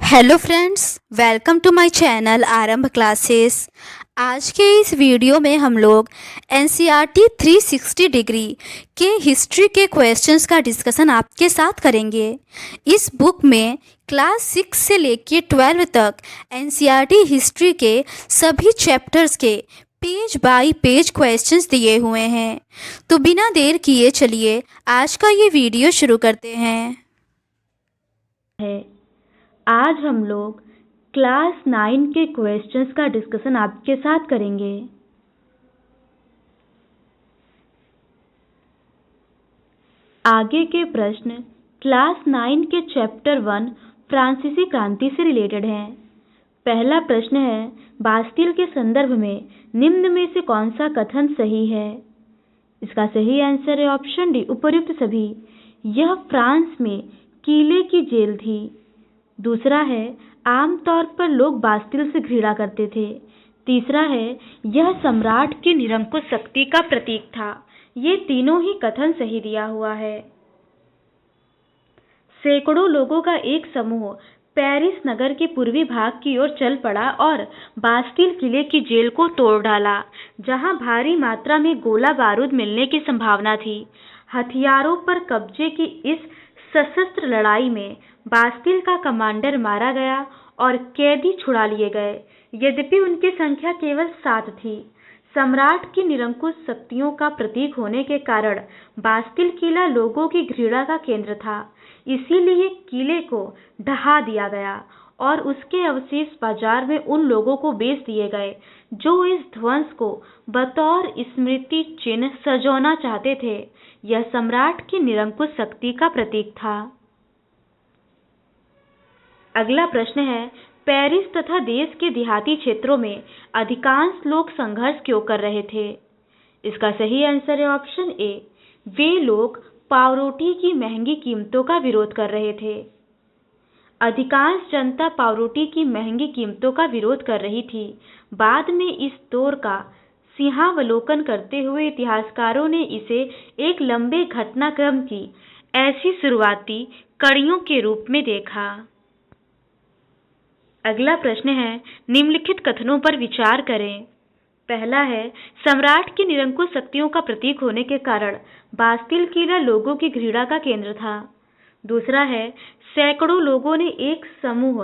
Hello friends, welcome to my channel Aarambh classes. आज के इस वीडियो में हम लोग एनसीईआरटी 360 डिग्री के हिस्ट्री के क्वेश्चंस का डिस्कशन आपके साथ करेंगे। इस बुक में क्लास 6 से लेकर 12 तक एनसीईआरटी हिस्ट्री के सभी चैप्टर्स के पेज बाय पेज क्वेश्चंस दिए हुए हैं। तो बिना देर किए चलिए आज का ये वीडियो शुरू करते हैं। आज हम लोग क्लास 9 के क्वेश्चंस का डिस्कशन आपके साथ करेंगे। आगे के प्रश्न क्लास 9 के चैप्टर 1 फ्रांसीसी क्रांति से रिलेटेड हैं। पहला प्रश्न है, बास्टिल के संदर्भ में निम्न में से कौन सा कथन सही है? इसका सही आंसर है ऑप्शन डी, उपर्युक्त सभी। यह फ्रांस में किले की जेल थी। दूसरा है, आमतौर पर लोग बास्टिल से घृणा करते थे। तीसरा है, यह सम्राट की निरंकुश शक्ति का प्रतीक था। ये तीनों ही कथन सही दिया हुआ है। सैकड़ों लोगों का एक समूह पेरिस नगर के पूर्वी भाग की ओर चल पड़ा और बास्टिल किले की जेल को तोड़ डाला, जहां भारी मात्रा में गोला बारूद मिलने की संभावना थी। हथियारों पर कब्जे की इस सशस्त्र लड़ाई में बास्टिल का कमांडर मारा गया और कैदी छुड़ा लिए गए। यद्यपि उनकी संख्या केवल 7 थी। सम्राट की निरंकुश शक्तियों का प्रतीक होने के कारण बास्टिल किला लोगों की घृणा का केंद्र था। इसीलिए किले को ढहा दिया गया और उसके अवशेष बाजार में उन लोगों को बेच दिए गए जो इस ध्वंस को बतौर स्मृति चिन्ह सजोना चाहते थे। यह सम्राट की निरंकुश शक्ति का प्रतीक था। अगला प्रश्न है, पेरिस तथा देश के देहाती क्षेत्रों में अधिकांश लोग संघर्ष क्यों कर रहे थे? इसका सही आंसर है ऑप्शन ए, वे लोग पावरोटी की महंगी कीमतों का विरोध कर रहे थे। अधिकांश जनता पावरोटी की महंगी कीमतों का विरोध कर रही थी। बाद में इस दौर का सिंहावलोकन करते हुए इतिहासकारों ने इसे एक लंबे घटनाक्रम की ऐसी शुरुआती कड़ियों के रूप में देखा। अगला प्रश्न है, निम्नलिखित कथनों पर विचार करें। पहला है, सम्राट की निरंकुश शक्तियों का प्रतीक होने के कारण बास्टिल किला लोगों की घृणा का केंद्र था। दूसरा है, सैकड़ों लोगों ने एक समूह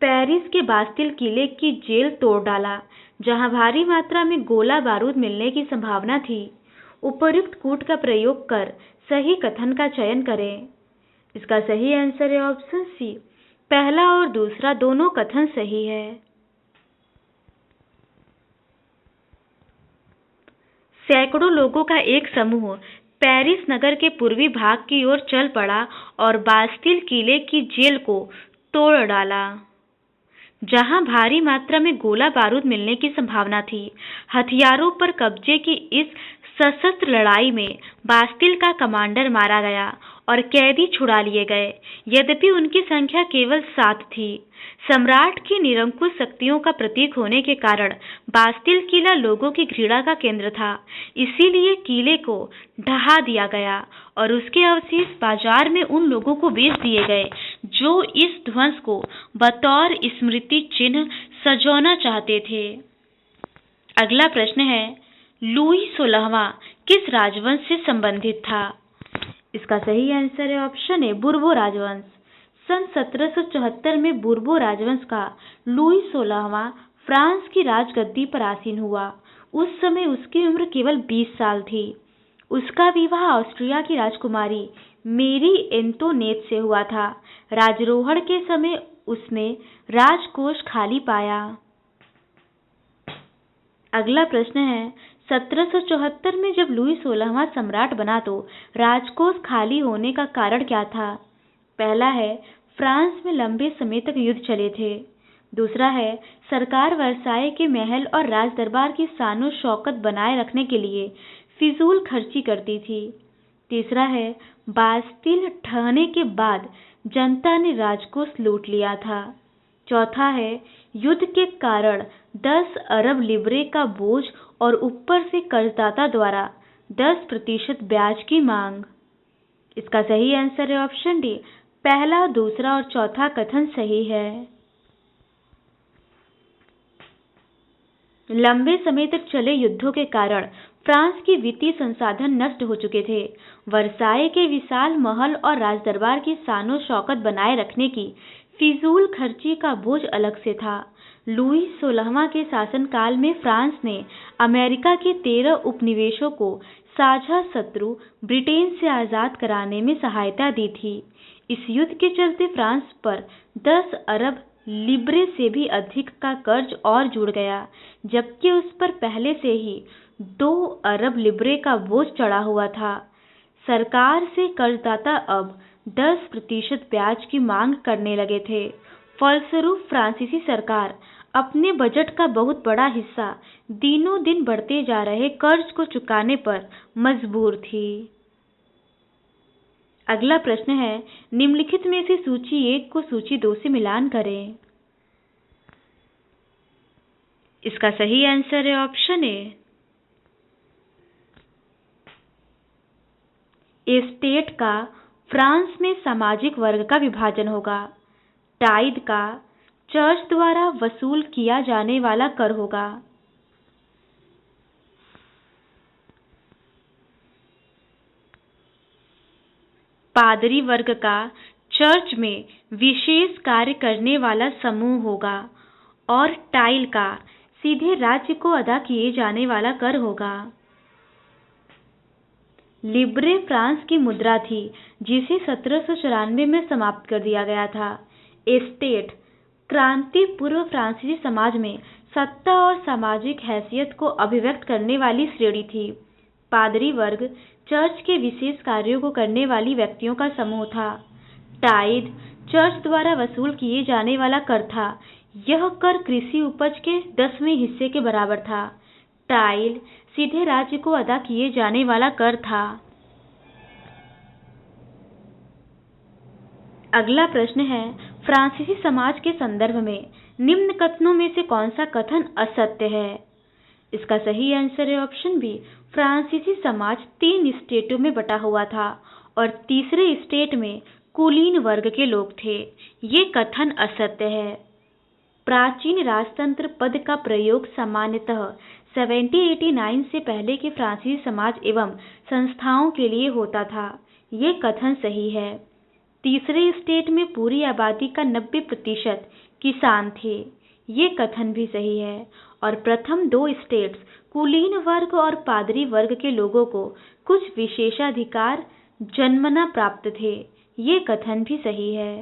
पेरिस के बास्टिल किले की जेल तोड़ डाला, जहां भारी मात्रा में गोला बारूद मिलने की संभावना थी। उपर्युक्त कूट का प्रयोग कर सही कथन का चयन करें। इसका सही आंसर है ऑप्शन सी, पहला और दूसरा दोनों कथन सही है। सैकड़ों लोगों का एक समूह पेरिस नगर के पूर्वी भाग की ओर चल पड़ा और बास्टिल किले की जेल को तोड़ डाला, जहां भारी मात्रा में गोला बारूद मिलने की संभावना थी। हथियारों पर कब्जे की इस सशस्त्र लड़ाई में बास्टिल का कमांडर मारा गया और कैदी छुड़ा लिए गए। यद्यपि उनकी संख्या केवल 7 थी। सम्राट की निरंकुश शक्तियों का प्रतीक होने के कारण बास्टिल किला लोगों की घृणा का केंद्र था। इसीलिए किले को ढहा दिया गया और उसके अवशेष बाजार में उन लोगों को बेच दिए गए जो इस ध्वंस को बतौर स्मृति चिन्ह सजोना चाहते थे। अगला प्रश्न है, लुई 16वां किस राजवंश से संबंधित था? इसका सही आंसर है ऑप्शन ए, बूर्बो राजवंश। सन 1774 में बूर्बो राजवंश का लुई 16वां फ्रांस की राजगद्दी पर आसीन हुआ। उस समय उसकी उम्र केवल 20 साल थी। उसका विवाह ऑस्ट्रिया की राजकुमारी मेरी एंटोनेट से हुआ था। राजरोहण के समय उसने राजकोष खाली पाया। अगला प्रश्न है, 1774 में जब लुई 16वां सम्राट बना तो राजकोष खाली होने का कारण क्या था? पहला है, फ्रांस में लंबे समय तक युद्ध चले थे। दूसरा है, सरकार वर्साए के महल और राजदरबार की शानो शौकत बनाए रखने के लिए फिजूल खर्ची करती थी। तीसरा है, बास्टिल ढहने के बाद जनता ने राजकोष लूट लिया था। चौथा है, युद्ध के कारण 10 अरब लिब्रे का बोझ और ऊपर से कर्जदाता द्वारा 10% ब्याज की मांग। इसका सही आंसर है ऑप्शन डी, पहला, दूसरा और चौथा कथन सही है। लंबे समय तक चले युद्धों के कारण फ्रांस के वित्तीय संसाधन नष्ट हो चुके थे। वर्साए के विशाल महल और राजदरबार की शानो शौकत बनाए रखने की फिजूल खर्ची का बोझ अलग से था। लुई 16वां के शासनकाल में फ्रांस ने अमेरिका के 13 उपनिवेशों को साझा शत्रु ब्रिटेन से आजाद कराने में सहायता दी थी। इस युद्ध के चलते फ्रांस पर 10 अरब लिब्रे से भी अधिक का कर्ज और जुड़ गया, जबकि उस पर पहले से ही 2 अरब लिब्रे का बोझ चढ़ा हुआ था। सरकार से कर्जदाता अब 10% ब्याज की मांग करने लगे थे। फलस्वरूप फ्रांसीसी सरकार अपने बजट का बहुत बड़ा हिस्सा दिनों दिन बढ़ते जा रहे कर्ज को चुकाने पर मजबूर थी। अगला प्रश्न है, निम्नलिखित में से सूची 1 को सूची 2 से मिलान करें। इसका सही आंसर है ऑप्शन ए। एस्टेट का फ्रांस में सामाजिक वर्ग का विभाजन होगा। टाइद का चर्च द्वारा वसूल किया जाने वाला कर होगा। पादरी वर्ग का चर्च में विशेष कार्य करने वाला समूह होगा। और टाइल का सीधे राज्य को अदा किए जाने वाला कर होगा। लिब्रे फ्रांस की मुद्रा थी, जिसे 1794 में समाप्त कर दिया गया था। एस्टेट क्रांति पूर्व फ्रांसीसी समाज में सत्ता और सामाजिक हैसियत को अभिव्यक्त करने वाली श्रेणी थी। पादरी वर्ग चर्च के विशेष कार्यों को करने वाली व्यक्तियों का समूह था। टाइद चर्च द्वारा वसूल किए जाने वाला कर था। यह कर कृषि उपज के 10वें हिस्से के बराबर था। टाइल सीधे राज्य को अदा किए जाने वाला कर था। अगला प्रश्न है, फ्रांसीसी समाज के संदर्भ में निम्न कथनों में से कौन सा कथन असत्य है? इसका सही आंसर है ऑप्शन बी। फ्रांसीसी समाज 3 स्टेटों में बटा हुआ था और तीसरे स्टेट में कुलीन वर्ग के लोग थे। ये कथन असत्य है। प्राचीन राजतंत्र पद का प्रयोग सामान्यतः 1789 से पहले के फ्रांसीसी समाज एवं संस्थाओं के लिए होता था। ये कथन सही है। तीसरे स्टेट में पूरी आबादी का 90% किसान थे। ये कथन भी सही है। और प्रथम 2 स्टेट्स कुलीन वर्ग और पादरी वर्ग के लोगों को कुछ विशेषाधिकार जन्मना प्राप्त थे। ये कथन भी सही है।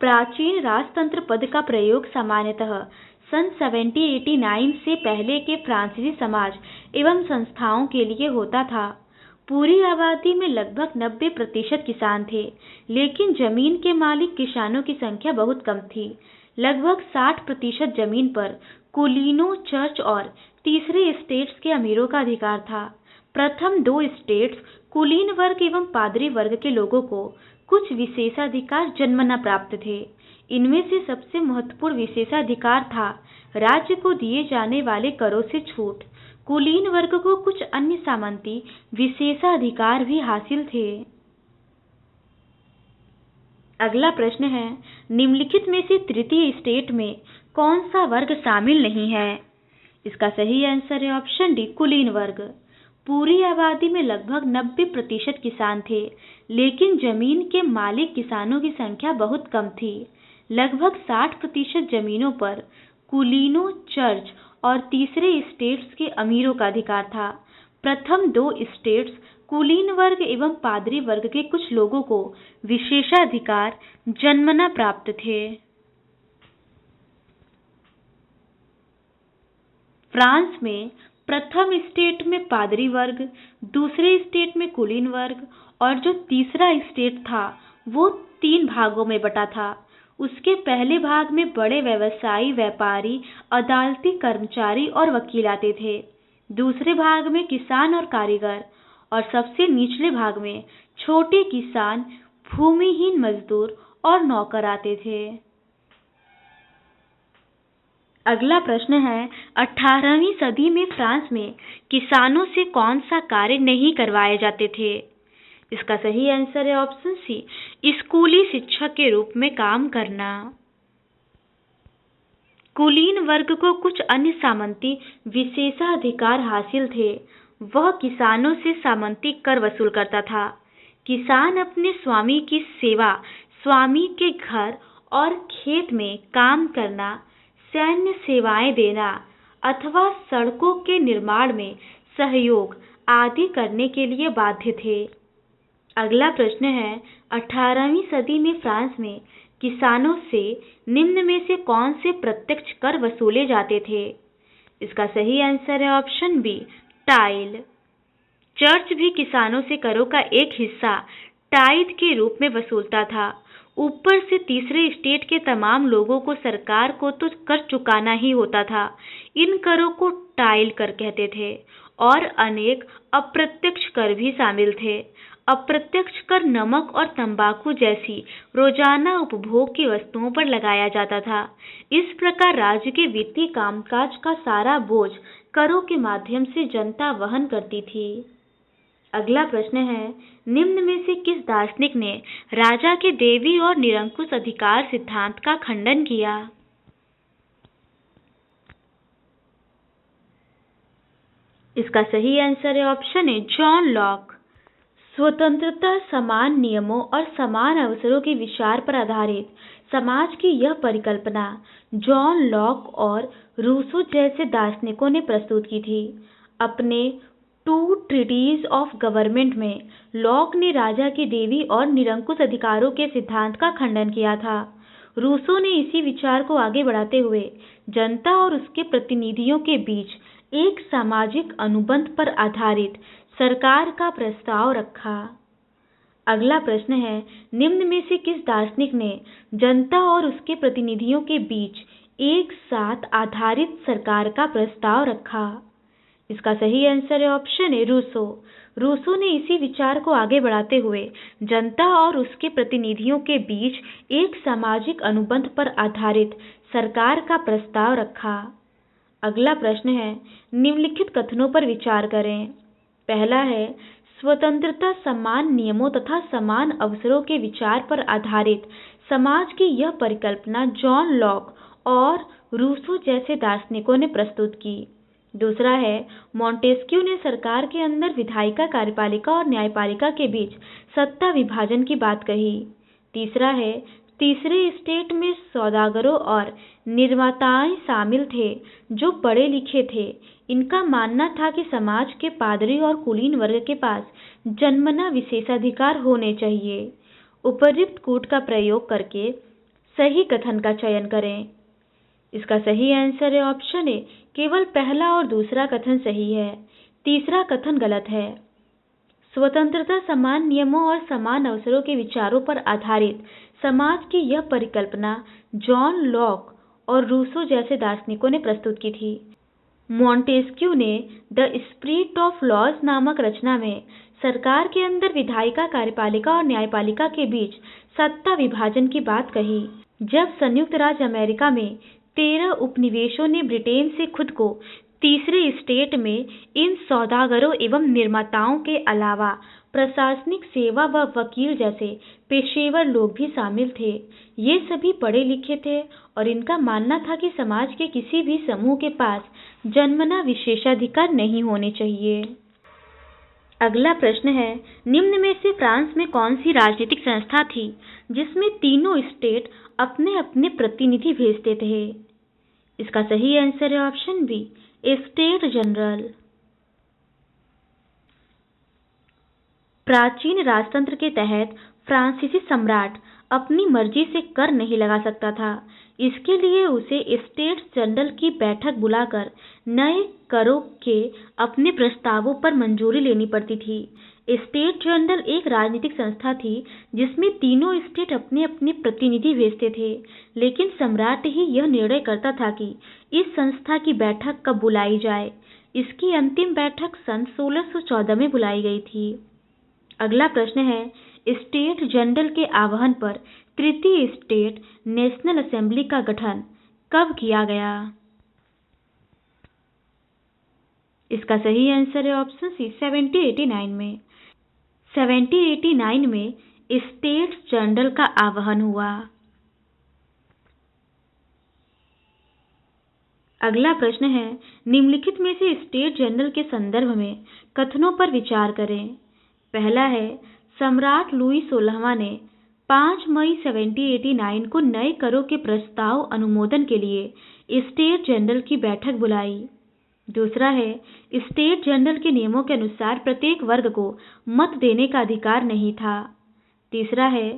प्राचीन राजतंत्र पद का प्रयोग सामान्यतः सन 1789 से पहले के फ्रांसीसी समाज एवं संस्थाओं के लिए होता था। पूरी आबादी में लगभग 90% किसान थे, लेकिन जमीन के मालिक किसानों की संख्या बहुत कम थी। लगभग 60% जमीन पर कुलीनों, चर्च और तीसरे स्टेट्स के अमीरों का अधिकार था। प्रथम 2 स्टेट्स कुलीन वर्ग एवं पादरी वर्ग के लोगों को कुछ विशेषाधिकार जन्मना प्राप्त थे। इनमें से सबसे महत्वपूर्ण विशेषाधिकार था राज्य को दिए जाने वाले करों से छूट। कुलीन वर्ग को कुछ अन्य सामंती विशेषाधिकार भी हासिल थे। अगला प्रश्न है, निम्नलिखित में से तृतीय स्टेट में कौन सा वर्ग शामिल नहीं है? इसका सही आंसर है ऑप्शन डी, कुलीन वर्ग। पूरी आबादी में लगभग 90% किसान थे, लेकिन जमीन के मालिक किसानों की संख्या बहुत कम थी। लगभग 60% जमीनों पर कुलीनों, चर्च और तीसरे स्टेट्स के अमीरों का अधिकार था। प्रथम 2 स्टेट्स कुलीन वर्ग एवं पादरी वर्ग के कुछ लोगों को विशेषाधिकार जन्मना प्राप्त थे। फ्रांस में प्रथम स्टेट में पादरी वर्ग, दूसरे स्टेट में कुलीन वर्ग और जो तीसरा स्टेट था वो 3 भागों में बटा था। उसके पहले भाग में बड़े व्यवसायी, व्यापारी, अदालती कर्मचारी और वकील आते थे। दूसरे भाग में किसान और कारीगर और सबसे निचले भाग में छोटे किसान, भूमिहीन मजदूर और नौकर आते थे। अगला प्रश्न है, 18वीं सदी में फ्रांस में किसानों से कौन सा कार्य नहीं करवाए जाते थे? इसका सही आंसर है ऑप्शन सी, स्कूली शिक्षक के रूप में काम करना। कुलीन वर्ग को कुछ अन्य सामंती विशेषाधिकार हासिल थे। वह किसानों से सामंती कर वसूल करता था। किसान अपने स्वामी की सेवा, स्वामी के घर और खेत में काम करना, सैन्य सेवाएं देना अथवा सड़कों के निर्माण में सहयोग आदि करने के लिए बाध्य थे। अगला प्रश्न है, 18वीं सदी में फ्रांस में किसानों से निम्न में से कौन से प्रत्यक्ष कर वसूले जाते थे? इसका सही आंसर है ऑप्शन बी, टाइल। चर्च भी किसानों से करों का एक हिस्सा टाइद के रूप में वसूलता था। ऊपर से तीसरे स्टेट के तमाम लोगों को सरकार को तो कर चुकाना ही होता था। इन करों को टाइल कर कहते थे और अनेक अप्रत्यक्ष कर भी शामिल थे। अप्रत्यक्ष कर नमक और तंबाकू जैसी रोजाना उपभोग की वस्तुओं पर लगाया जाता था। इस प्रकार राज्य के वित्तीय कामकाज का सारा बोझ करों के माध्यम से जनता वहन करती थी। अगला प्रश्न है, निम्न में से किस दार्शनिक ने राजा के देवी और निरंकुश अधिकार सिद्धांत का खंडन किया? इसका सही आंसर है ऑप्शन ए, जॉन लॉक। स्वतंत्रता, समान नियमों और समान अवसरों के विचार पर आधारित समाज की यह परिकल्पना जॉन लॉक और रूसो जैसे दार्शनिकों ने प्रस्तुत की थी। अपने टू ट्रीटीज ऑफ गवर्नमेंट में लॉक ने राजा की देवी और निरंकुश अधिकारों के सिद्धांत का खंडन किया था। रूसो ने इसी विचार को आगे बढ़ाते हुए जनता और उसके प्रतिनिधियों के बीच एक सामाजिक अनुबंध पर आधारित सरकार का प्रस्ताव रखा। अगला प्रश्न है, निम्न में से किस दार्शनिक ने जनता और उसके प्रतिनिधियों के बीच एक साथ आधारित सरकार का प्रस्ताव रखा? इसका सही आंसर है ऑप्शन ए, रूसो। रूसो ने इसी विचार को आगे बढ़ाते हुए जनता और उसके प्रतिनिधियों के बीच एक सामाजिक अनुबंध पर आधारित सरकार का प्रस्ताव रखा। अगला प्रश्न है, निम्नलिखित कथनों पर विचार करें। पहला है, स्वतंत्रता, समान नियमों तथा समान अवसरों के विचार पर आधारित समाज की यह परिकल्पना जॉन लॉक और रूसो जैसे दार्शनिकों ने प्रस्तुत की। दूसरा है, मॉन्टेस्क्यू ने सरकार के अंदर विधायिका, कार्यपालिका और न्यायपालिका के बीच सत्ता विभाजन की बात कही। तीसरा है, तीसरे स्टेट में सौदागरों और निर्माताएं शामिल थे जो पढ़े लिखे थे। इनका मानना था कि समाज के पादरी और कुलीन वर्ग के पास जन्मना विशेषाधिकार होने चाहिए। उपर्युक्त कूट का प्रयोग करके सही कथन का चयन करें। इसका सही आंसर है ऑप्शन ए, केवल पहला और दूसरा कथन सही है, तीसरा कथन गलत है। स्वतंत्रता, समान नियमों और समान अवसरों के विचारों पर आधारित समाज की यह परिकल्पना जॉन लॉक और रूसो जैसे दार्शनिकों ने प्रस्तुत की थी। मॉन्टेस्क्यू ने द स्पिरिट ऑफ लॉज नामक रचना में सरकार के अंदर विधायिका, कार्यपालिका और न्यायपालिका के बीच सत्ता विभाजन की बात कही। जब संयुक्त राज्य अमेरिका में 13 उपनिवेशों ने ब्रिटेन से खुद को तीसरे स्टेट में इन सौदागरों एवं निर्माताओं के अलावा प्रशासनिक सेवा व वकील जैसे पेशेवर लोग भी शामिल थे। ये सभी पढ़े लिखे थे और इनका मानना था कि समाज के किसी भी समूह के पास जन्मना विशेषाधिकार नहीं होने चाहिए। अगला प्रश्न है, निम्न में से फ्रांस में कौन सी राजनीतिक संस्था थी जिसमें तीनों स्टेट अपने अपने प्रतिनिधि भेजते थे? इसका सही आंसर है ऑप्शन बी, स्टेट जनरल। प्राचीन राजतंत्र के तहत फ्रांसीसी सम्राट अपनी मर्जी से कर नहीं लगा सकता था। इसके लिए उसे स्टेट जनरल की बैठक बुलाकर नए करों के अपने प्रस्तावों पर मंजूरी लेनी पड़ती थी। स्टेट जनरल एक राजनीतिक संस्था थी जिसमें तीनों स्टेट अपने अपने प्रतिनिधि भेजते थे, लेकिन सम्राट ही यह निर्णय करता था कि इस संस्था की बैठक कब बुलाई जाए। इसकी अंतिम बैठक सन 1614 में बुलाई गई थी। अगला प्रश्न है, स्टेट जनरल के आह्वान पर तृतीय स्टेट नेशनल असेंबली का गठन कब किया गया? इसका सही आंसर है ऑप्शन सी, 1789 में। 1789 में स्टेट्स जनरल का आह्वान हुआ। अगला प्रश्न है, निम्नलिखित में से स्टेट जनरल के संदर्भ में कथनों पर विचार करें। पहला है, सम्राट लुई 16वां ने 5 मई 1789 को नए करों के प्रस्ताव अनुमोदन के लिए स्टेट जनरल की बैठक बुलाई। दूसरा है, स्टेट जनरल के नियमों के अनुसार प्रत्येक वर्ग को मत देने का अधिकार नहीं था। तीसरा है,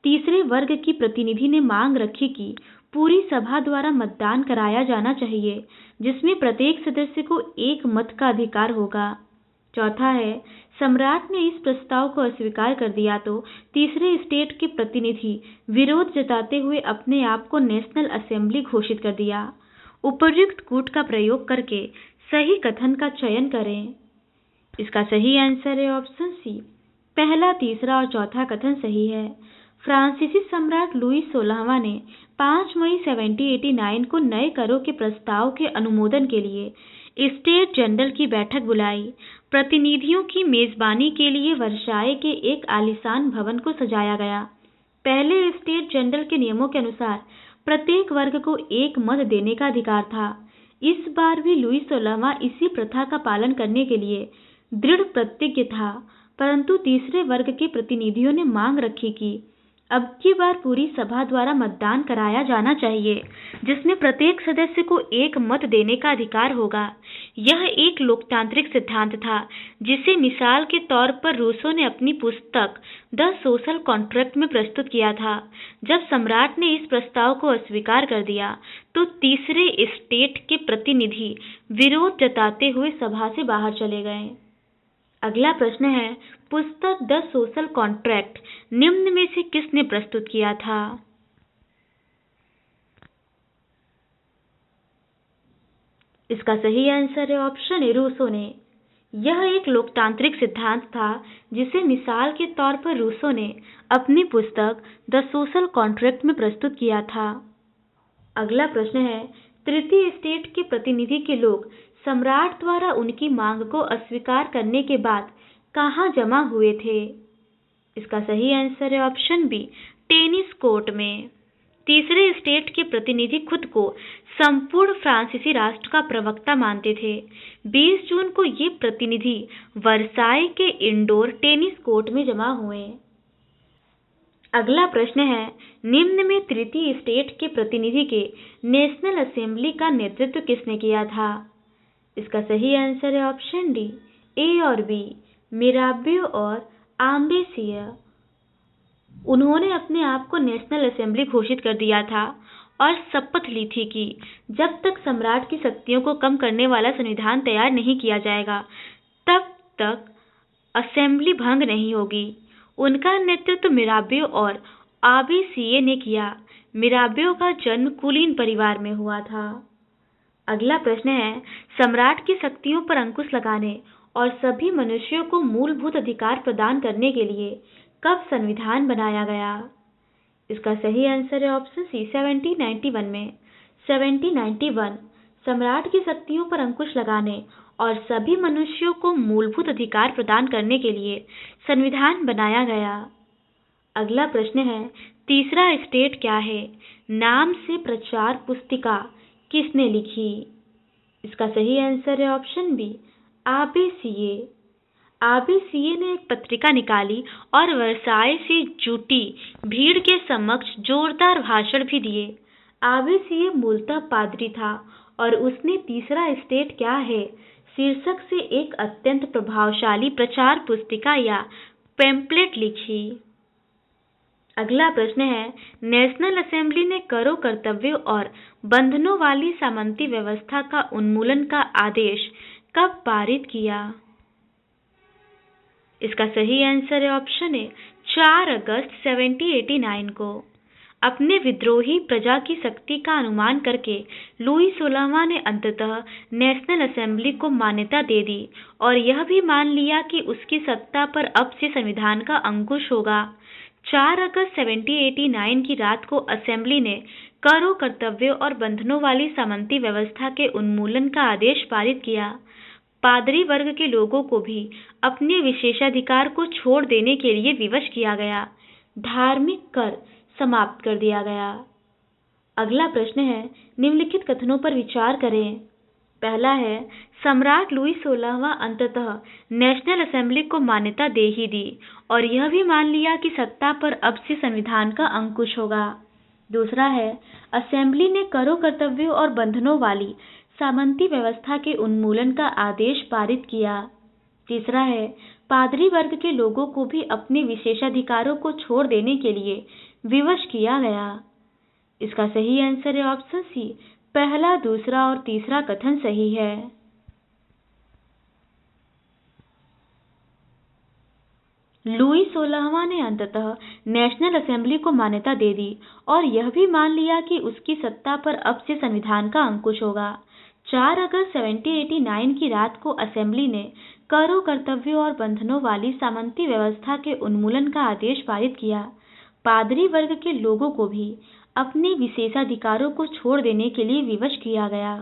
तीसरे वर्ग की प्रतिनिधि ने मांग रखी कि पूरी सभा द्वारा मतदान कराया जाना चाहिए, जिसमें प्रत्येक सदस्य को एक मत का अधिकार होगा। चौथा है, सम्राट ने इस प्रस्ताव को अस्वीकार कर दिया तो तीसरे स्टेट के प्रतिनिधि विरोध जताते हुए अपने आप को नेशनल असेंबली घोषित कर दिया। उपर्युक्त कूट का प्रयोग करके सही कथन का चयन करें। इसका सही आंसर है ऑप्शन सी। पहला, तीसरा और चौथा कथन सही है। फ्रांसीसी सम्राट लुई 16वां ने 5 मई 1789 को नए करों के प्रस्ताव के अनुमोदन के लिए स्टेट जनरल की बैठक बुलाई। प्रतिनिधियों की मेजबानी के लिए वर्साय के एक आलीशान भवन को सजाया गया। पहले स्टेट जनरल के नियमों के अनुसार प्रत्येक वर्ग को एक मत देने का अधिकार था। इस बार भी लुई 16वां इसी प्रथा का पालन करने के लिए दृढ़ प्रतिज्ञ था, परंतु तीसरे वर्ग के प्रतिनिधियों ने मांग रखी कि अब की बार पूरी सभा द्वारा मतदान कराया जाना चाहिए, जिसमें प्रत्येक सदस्य को एक मत देने का अधिकार होगा। यह एक लोकतांत्रिक सिद्धांत था, जिसे मिसाल के तौर पर रूसो ने अपनी पुस्तक द सोशल कॉन्ट्रैक्ट में प्रस्तुत किया था। जब सम्राट ने इस प्रस्ताव को अस्वीकार कर दिया, तो तीसरे स्टेट के प्रतिनिधि विरोध जताते हुए सभा से बाहर चले गए। अगला प्रश्न है, पुस्तक द सोशल कॉन्ट्रैक्ट निम्न में से किसने प्रस्तुत किया था? इसका सही आंसर है ऑप्शन ए, रूसो ने। यह एक लोकतांत्रिक सिद्धांत था, जिसे मिसाल के तौर पर रूसो ने अपनी पुस्तक द सोशल कॉन्ट्रैक्ट में प्रस्तुत किया था। अगला प्रश्न है, तृतीय स्टेट के प्रतिनिधि के लोग सम्राट द्वारा उनकी मांग को अस्वीकार करने के बाद कहाँ जमा हुए थे? इसका सही आंसर है ऑप्शन बी, टेनिस कोर्ट में। तीसरे स्टेट के प्रतिनिधि खुद को संपूर्ण फ्रांसीसी राष्ट्र का प्रवक्ता मानते थे। 20 जून को ये प्रतिनिधि वर्साय के इंडोर टेनिस कोर्ट में जमा हुए। अगला प्रश्न है, निम्न में तृतीय स्टेट के प्रतिनिधि के नेशनल असेंबली का नेतृत्व किसने किया था? इसका सही आंसर है ऑप्शन डी, ए और बी, मिराबियो और आम्बेसिया। उन्होंने अपने आप को नेशनल असेंबली घोषित कर दिया था और शपथ ली थी कि जब तक सम्राट की शक्तियों को कम करने वाला संविधान तैयार नहीं किया जाएगा, तब तक असेंबली भंग नहीं होगी। उनका नेतृत्व मिराबियो और आबेसिये ने किया। मिराबियो का जन्म कुलीन परिवार में हुआ था। अगला प्रश्न है, सम्राट की शक्तियों पर अंकुश लगाने और सभी मनुष्यों को मूलभूत अधिकार प्रदान करने के लिए कब संविधान बनाया गया? इसका सही आंसर है ऑप्शन सी, 1791 में। 1791 सम्राट की शक्तियों पर अंकुश लगाने और सभी मनुष्यों को मूलभूत अधिकार प्रदान करने के लिए संविधान बनाया गया। अगला प्रश्न है, तीसरा स्टेट क्या है? नाम से प्रचार पुस्तिका किसने लिखी? इसका सही आंसर है ऑप्शन बी, आबेसिये। आबेसिये ने एक पत्रिका निकाली और वर्साय से जुटी भीड़ के समक्ष जोरदार भाषण भी दिए। आबेसिये मूलतः पादरी था और उसने तीसरा स्टेट क्या है शीर्षक से एक अत्यंत प्रभावशाली प्रचार पुस्तिका या पैम्पलेट लिखी। अगला प्रश्न है, नेशनल असेंबली ने करों, कर्तव्यों और बंधनों वाली सामंती व्यवस्था का उन्मूलन का आदेश कब पारित किया? इसका सही आंसर है ऑप्शन ए, 4 अगस्त 1789 को। अपने विद्रोही प्रजा की शक्ति का अनुमान करके लुई 16वां ने अंततः नेशनल असेंबली को मान्यता दे दी और यह भी मान लिया कि उसकी सत्ता पर अब से संविधान का अंकुश होगा। 4 अगस्त 1789 की रात को असेंबली ने करों, कर्तव्यों और बंधनों वाली सामंती व्यवस्था के उन्मूलन का आदेश पारित किया। पादरी वर्ग के लोगों को भी अपने विशेषाधिकार को छोड़ देने के लिए विवश किया गया। धार्मिक कर समाप्त कर दिया गया। अगला प्रश्न है, निम्नलिखित कथनों पर विचार करें। पहला है, सम्राट लुई 16वां अंततः नेशनल असेंबली को मान्यता दे ही दी और यह भी मान लिया कि सत्ता पर अब से संविधान का अंकुश होगा। दूसरा है, असेंबली ने करों, कर्तव्यों और बंधनों वाली सामंती व्यवस्था के उन्मूलन का आदेश पारित किया। तीसरा है, पादरी वर्ग के लोगों को भी अपने विशेषाधिकारों को छोड़ देने के लिए विवश किया गया। इसका सही आंसर है ऑप्शन सी, पहला, दूसरा और तीसरा कथन सही है। लुई 16वां ने अंततः नेशनल असेंबली को मान्यता दे दी और यह भी मान लिया कि उसकी सत्ता पर अब से संविधान का अंकुश होगा। 4 अगस्त 1789 की रात को असेंबली ने करों, कर्तव्यों और बंधनों वाली सामंती व्यवस्था के उन्मूलन का आदेश पारित किया। पादरी वर्ग के लोगों को भी अपने विशेषाधिकारों को छोड़ देने के लिए विवश किया गया।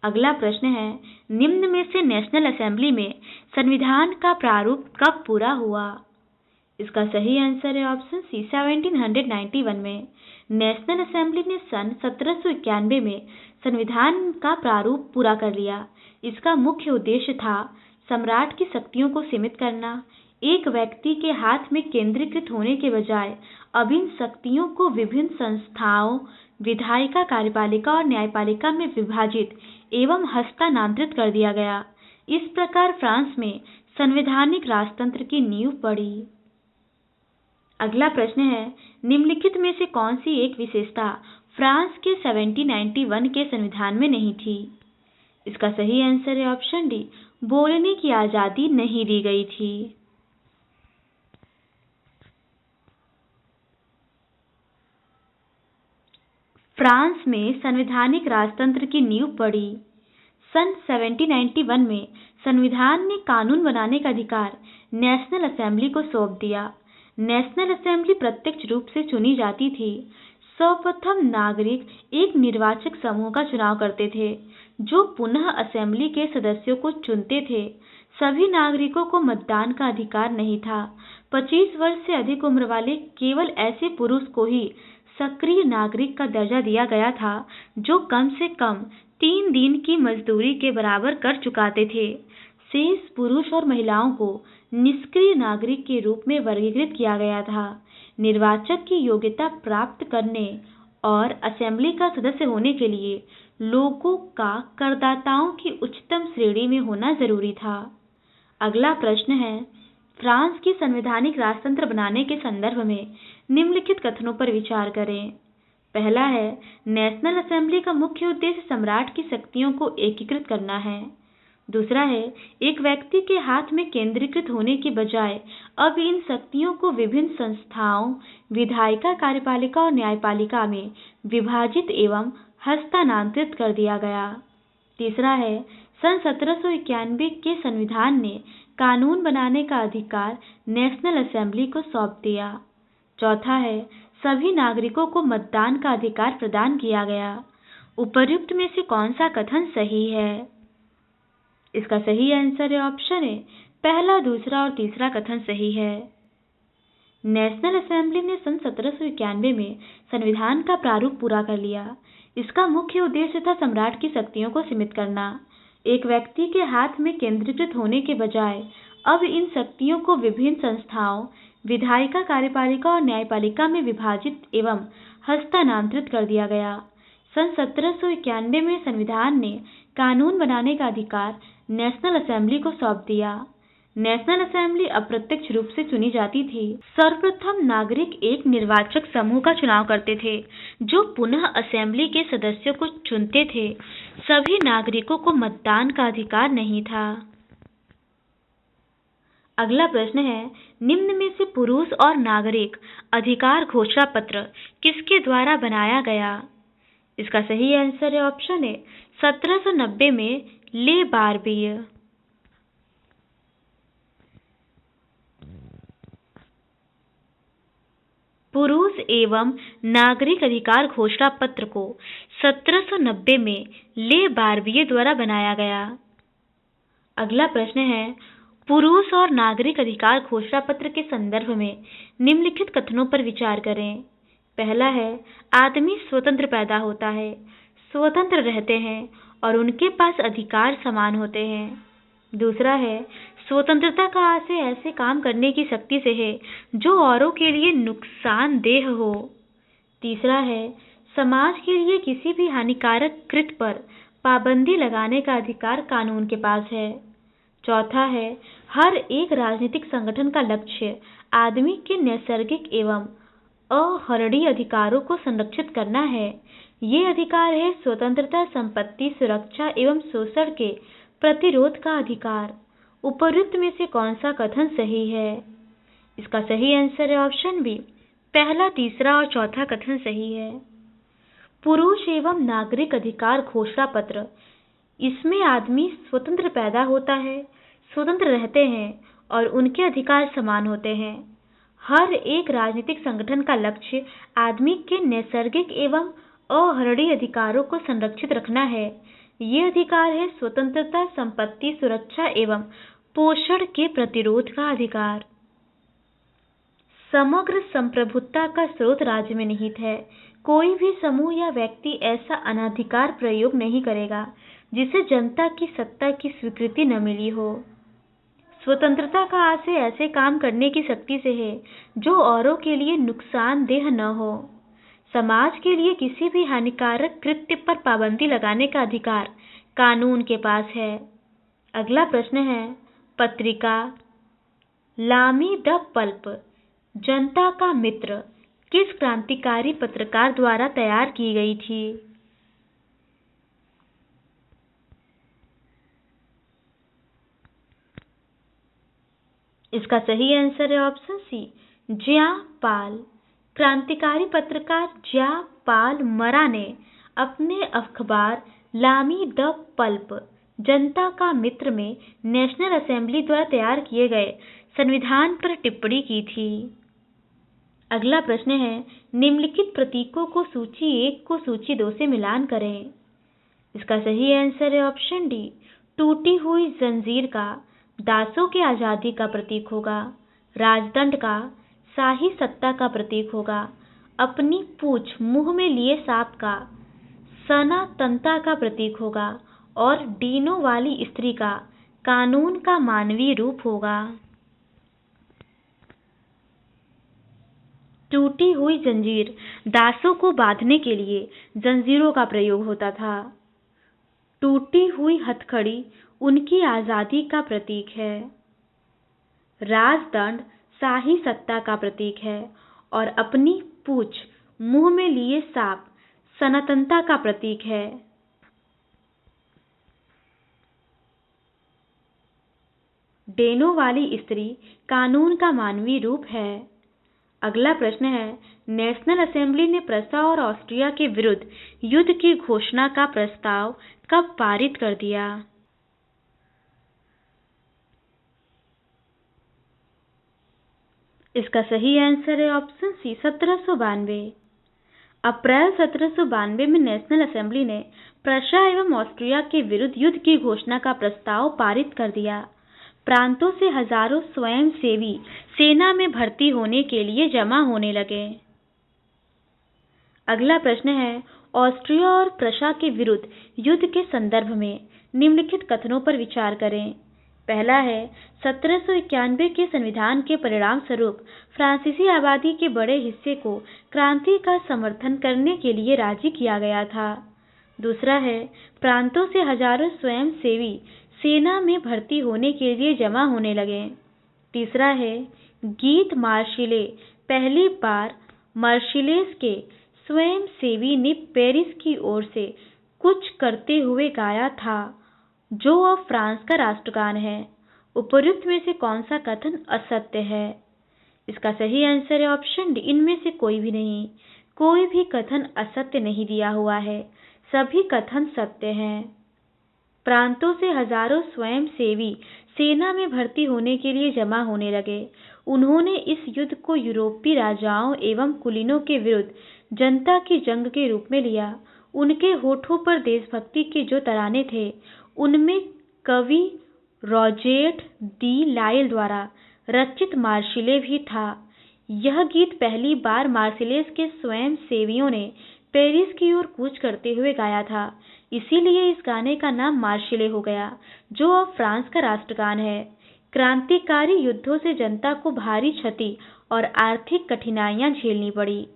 अगला प्रश्न है, निम्न में से नेशनल असेंबली में संविधान का प्रारूप कब पूरा हुआ? इसका सही आंसर है ऑप्शन सी, 1791 में। नेशनल असेंबली ने सन 1791 में संविधान का प्रारूप पूरा कर लिया। इसका मुख्य उद्देश्य था सम्राट की शक्तियों को सीमित करना। एक व्यक्ति के हाथ में केंद्रीकृत होने के बजाय अब इन शक्तियों को विभिन्न संस्थाओं, विधायिका, कार्यपालिका और न्यायपालिका में विभाजित एवं हस्तांतरित कर दिया गया। इस प्रकार फ्रांस में संवैधानिक राजतंत्र की नींव पड़ी। अगला प्रश्न है, निम्नलिखित में से कौन सी एक विशेषता फ्रांस के 1791 के संविधान में नहीं थी? इसका सही आंसर है ऑप्शन डी, बोलने की आजादी नहीं दी गई थी। फ्रांस में संवैधानिक राजतंत्र की नींव पड़ी। सन 1791 में संविधान ने कानून बनाने का अधिकार नेशनल असेंबली को सौंप दिया। नेशनल असेंबली प्रत्यक्ष रूप से चुनी जाती थी। सर्वप्रथम नागरिक एक निर्वाचक समूह का चुनाव करते थे जो पुनः असेंबली के सदस्यों को चुनते थे। सभी नागरिकों को मतदान का अधिकार नहीं था। 25 वर्ष से अधिक उम्र वाले केवल ऐसे पुरुष को ही सक्रिय नागरिक का दर्जा दिया गया था जो कम से कम 3 दिन की मजदूरी के बराबर कर चुकाते थे। शेष पुरुष और महिलाओं को निष्क्रिय नागरिक के रूप में वर्गीकृत किया गया था। निर्वाचक की योग्यता प्राप्त करने और असेंबली का सदस्य होने के लिए लोगों का करदाताओं की उच्चतम श्रेणी में होना जरूरी था। अगला प्रश्न है, फ्रांस की संवैधानिक राजतंत्र बनाने के संदर्भ में निम्नलिखित कथनों पर विचार करें। पहला है, नेशनल असेंबली का मुख्य उद्देश्य सम्राट की शक्तियों को एकीकृत करना है। दूसरा है, एक व्यक्ति के हाथ में केंद्रीकृत होने के बजाय अब इन शक्तियों को विभिन्न संस्थाओं, विधायिका, कार्यपालिका और न्यायपालिका में विभाजित एवं हस्तांतरित कर दिया गया। तीसरा है, सन 1791 के संविधान ने कानून बनाने का अधिकार नेशनल असेंबली को सौंप दिया। चौथा है, सभी नागरिकों को मतदान का अधिकार प्रदान किया गया। उपर्युक्त में से कौन सा कथन सही है? इसका सही आंसर है ऑप्शन ए, पहला, दूसरा और तीसरा कथन सही है। नेशनल असेंबली ने सन 1791 में संविधान का प्रारूप पूरा कर लिया। इसका मुख्य उद्देश्य था सम्राट की शक्तियों को सीमित करना। एक व्यक्ति के हाथ में केंद्रीकृत होने के बजाय अब इन शक्तियों को विभिन्न संस्थाओं, विधायिका, कार्यपालिका और न्यायपालिका में विभाजित एवं हस्तांतरित कर दिया गया। सन 1791 में संविधान ने कानून बनाने का अधिकार नेशनल असेंबली को सौंप दिया। नेशनल असेंबली अप्रत्यक्ष रूप से चुनी जाती थी। सर्वप्रथम नागरिक एक निर्वाचक समूह का चुनाव करते थे जो पुनः असेंबली के सदस्यों को चुनते थे। सभी नागरिकों को मतदान का अधिकार नहीं था। अगला प्रश्न है, निम्न में से पुरुष और नागरिक अधिकार घोषणा पत्र किसके द्वारा बनाया गया? इसका सही आंसर है ऑप्शन ए, 1790 में ले बारबिये। पुरुष एवं नागरिक अधिकार घोषणा पत्र को 1790 में ले बारबिये द्वारा बनाया गया। अगला प्रश्न है, पुरुष और नागरिक अधिकार घोषणा पत्र के संदर्भ में निम्नलिखित कथनों पर विचार करें। पहला है, आदमी स्वतंत्र पैदा होता है, स्वतंत्र रहते हैं और उनके पास अधिकार समान होते हैं। दूसरा है, स्वतंत्रता का आशय ऐसे काम करने की शक्ति से है जो औरों के लिए नुकसानदेह हो। तीसरा है, समाज के लिए किसी भी हानिकारक कृत्य पर पाबंदी लगाने का अधिकार कानून के पास है। चौथा है, हर एक राजनीतिक संगठन का लक्ष्य आदमी के नैसर्गिक एवं अहरणीय अधिकारों को संरक्षित करना है। ये अधिकार है स्वतंत्रता, संपत्ति, सुरक्षा एवं शोषण के प्रतिरोध का अधिकार। उपर्युक्त में से कौन सा कथन सही है? इसका सही आंसर है ऑप्शन बी, पहला, तीसरा और चौथा कथन सही है। पुरुष एवं नागरिक अधिकार घोषणा पत्र, इसमें आदमी स्वतंत्र पैदा होता है, स्वतंत्र रहते हैं और उनके अधिकार समान होते हैं। हर एक राजनीतिक संगठन का लक्ष्य आदमी के नैसर्गिक एवं अहरणीय अधिकारों को संरक्षित रखना है। ये अधिकार है स्वतंत्रता, संपत्ति, सुरक्षा एवं पोषण के प्रतिरोध का अधिकार। समग्र संप्रभुता का स्रोत राज्य में निहित है। कोई भी समूह या व्यक्ति ऐसा अनाधिकार प्रयोग नहीं करेगा जिसे जनता की सत्ता की स्वीकृति न मिली हो। स्वतंत्रता का आशय ऐसे काम करने की शक्ति से है जो औरों के लिए नुकसानदेह न हो। समाज के लिए किसी भी हानिकारक कृत्य पर पाबंदी लगाने का अधिकार कानून के पास है। अगला प्रश्न है, पत्रिका लामी द पल्प, जनता का मित्र, किस क्रांतिकारी पत्रकार द्वारा तैयार की गई थी? इसका सही आंसर है ऑप्शन सी, ज्या पाल। क्रांतिकारी पत्रकार ज्या पाल मरा ने अपने अखबार लामी द पल्प, जनता का मित्र में नेशनल असेंबली द्वारा तैयार किए गए संविधान पर टिप्पणी की थी। अगला प्रश्न है, निम्नलिखित प्रतीकों को सूची 1 को सूची 2 से मिलान करें। इसका सही आंसर है ऑप्शन डी, टूटी हुई जंजीर का दासों की आजादी का प्रतीक होगा, राजदंड का शाही सत्ता का प्रतीक होगा, अपनी पूंछ मुंह में लिए सांप का सनातनता का प्रतीक होगा और डीनों वाली स्त्री का कानून का मानवीय रूप होगा। टूटी हुई जंजीर, दासों को बांधने के लिए जंजीरों का प्रयोग होता था। टूटी हुई हथकड़ी उनकी आजादी का प्रतीक है। राजदंड शाही सत्ता का प्रतीक है और अपनी पूंछ मुंह में लिए सांप सनातनता का प्रतीक है। डेनों वाली स्त्री कानून का मानवीय रूप है। अगला प्रश्न है, नेशनल असेंबली ने प्रसा और ऑस्ट्रिया के विरुद्ध युद्ध की घोषणा का प्रस्ताव कब पारित कर दिया? इसका सही आंसर है ऑप्शन सी, 1792। अप्रैल 1792 में नेशनल असेंबली ने प्रसा एवं ऑस्ट्रिया के विरुद्ध युद्ध की घोषणा का प्रस्ताव पारित कर दिया। प्रांतों से हजारों स्वयंसेवी सेना में भर्ती होने के लिए जमा होने लगे। अगला प्रश्न है, ऑस्ट्रिया और प्रसा के विरुद्ध युद्ध के संदर्भ में निम्नलिखित कथनों पर विचार करें। पहला है, 1791 के संविधान के परिणाम स्वरूप फ्रांसीसी आबादी के बड़े हिस्से को क्रांति का समर्थन करने के लिए राजी किया गया था। दूसरा है, प्रांतों से हजारों स्वयंसेवी सेना में भर्ती होने के लिए जमा होने लगे। तीसरा है, गीत मार्शिले पहली बार मार्शिलेस के स्वयंसेवी ने पेरिस की ओर से कुछ करते हुए गाया था, जो अब फ्रांस का राष्ट्रगान है। उपर्युक्त में से कौन सा कथन असत्य है? इसका सही आंसर है ऑप्शन डी, इनमें से कोई भी नहीं। कोई भी कथन असत्य नहीं दिया हुआ है, सभी कथन सत्य हैं। प्रांतों से हजारों स्वयंसेवी सेना में भर्ती होने के लिए जमा होने लगे। उन्होंने इस युद्ध को यूरोपीय राजाओं एवं कुलीनों के विरुद्ध जनता की जंग के रूप में लिया। उनके होठों पर देशभक्ति के जो तराने थे, उनमें कवि रॉजेट डी लाइल द्वारा रचित मार्सिले भी था। यह गीत पहली बार मार्सिलेस के स्वयंसेवियों ने पेरिस की ओर कूच करते हुए गाया था, इसीलिए इस गाने का नाम मार्सिले हो गया, जो अब फ्रांस का राष्ट्रगान है। क्रांतिकारी युद्धों से जनता को भारी क्षति और आर्थिक कठिनाइयां झेलनी पड़ी।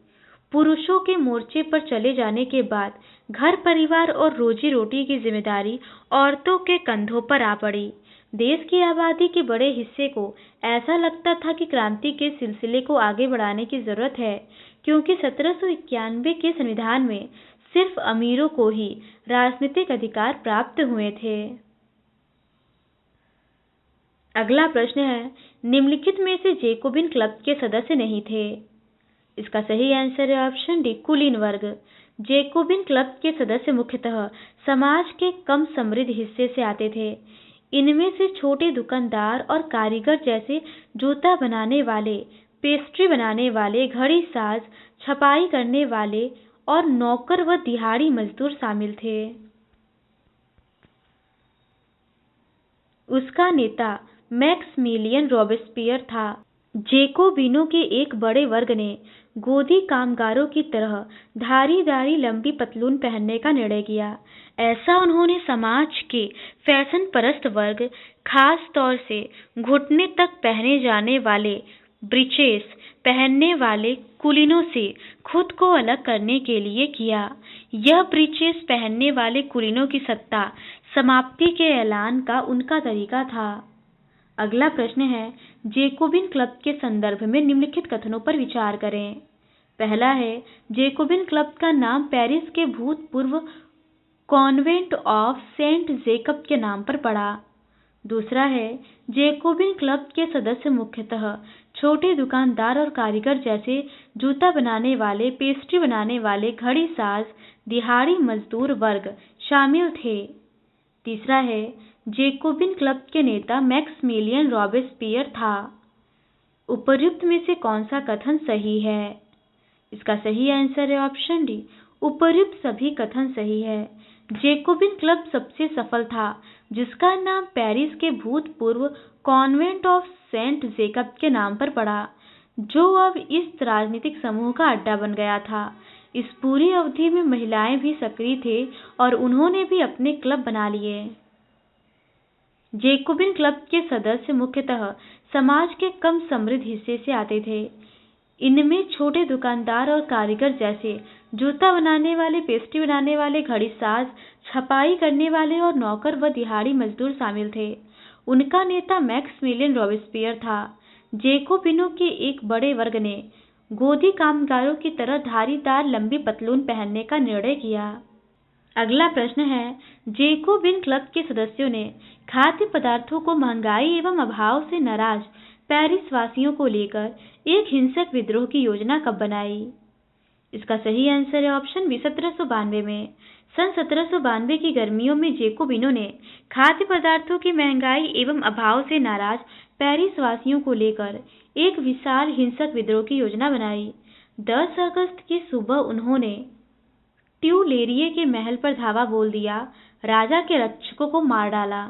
पुरुषों के मोर्चे पर चले जाने के बाद घर परिवार और रोजी रोटी की जिम्मेदारी औरतों के कंधों पर आ पड़ी। देश की आबादी के बड़े हिस्से को ऐसा लगता था कि क्रांति के सिलसिले को आगे बढ़ाने की जरूरत है, क्योंकि 1791 के संविधान में सिर्फ अमीरों को ही राजनीतिक अधिकार प्राप्त हुए थे। अगला प्रश्न है, निम्नलिखित में से जैकोबिन क्लब के सदस्य नहीं थे। इसका सही आंसर है ऑप्शन डी, कुलीन वर्ग। जैकोबिन क्लब के सदस्य मुख्यतः समाज के कम समृद्ध हिस्से से आते थे। इनमें से छोटे दुकानदार और कारीगर जैसे जूता बनाने वाले, पेस्ट्री बनाने वाले, घड़ी साज, छपाई करने वाले और नौकर व दिहाड़ी मजदूर शामिल थे। उसका नेता मैक्समिलियन रॉबेस्पियर था। जैकोबिनों के एक बड़े वर्ग ने गोदी कामगारों की तरह धारीदारी लंबी पतलून पहनने का निर्णय किया। ऐसा उन्होंने समाज के फैशन परस्त वर्ग, खास तौर से घुटने तक पहने जाने वाले ब्रीचेस पहनने वाले कुलीनों से खुद को अलग करने के लिए किया। यह ब्रीचेस पहनने वाले कुलीनों की सत्ता समाप्ति के ऐलान का उनका तरीका था। अगला प्रश्न है, जैकोबिन क्लब के संदर्भ में निम्नलिखित कथनों पर विचार करें। पहला है, जैकोबिन क्लब का नाम पेरिस के भूतपूर्व कॉन्वेंट ऑफ सेंट जेकब के नाम पर पड़ा। दूसरा है, जैकोबिन क्लब के सदस्य मुख्यतः छोटे दुकानदार और कारीगर जैसे जूता बनाने वाले, पेस्ट्री बनाने वाले, घड़ी साज, दिहाड़ी मजदूर वर्ग शामिल थे। तीसरा है, जैकोबिन क्लब के नेता मैक्समिलियन रॉबेस्पियर था। उपर्युक्त में से कौन सा कथन सही है? इसका सही आंसर है ऑप्शन डी, उपर्युक्त सभी कथन सही है। जैकोबिन क्लब सबसे सफल था, जिसका नाम पेरिस के भूतपूर्व कॉन्वेंट ऑफ सेंट जेकब के नाम पर पड़ा, जो अब इस राजनीतिक समूह का अड्डा बन गया था। इस पूरी अवधि में महिलाएं भी सक्रिय थे और उन्होंने भी अपने क्लब बना लिए। जैकोबिन क्लब के सदस्य मुख्यतः समाज के कम समृद्ध हिस्से से आते थे। इनमें छोटे दुकानदार और कारीगर जैसे जूता बनाने वाले, पेस्ट्री बनाने वाले, घड़ी साज, छपाई करने वाले और नौकर व दिहाड़ी मजदूर शामिल थे। उनका नेता मैक्समिलियन रॉबेस्पियर था। जैकोबिनों के एक बड़े वर्ग ने गोदी कामगारों की तरह धारीदार लंबी पतलून पहनने का निर्णय किया। अगला प्रश्न है, जैकोबिन क्लब के सदस्यों ने खाद्य पदार्थों को महंगाई एवं अभाव से नाराज पेरिस वासियों को लेकर एक हिंसक विद्रोह की योजना कब बनाई? इसका सही आंसर है ऑप्शन बी, 1792 में। सन 1792 की गर्मियों में जैकोबिनों ने खाद्य पदार्थों की महंगाई एवं अभाव से नाराज पेरिस वासियों को लेकर एक विशाल हिंसक विद्रोह की योजना बनाई। 10 अगस्त की सुबह उन्होंने ट्यूलेरिये के महल पर धावा बोल दिया, राजा के रक्षकों को मार डाला।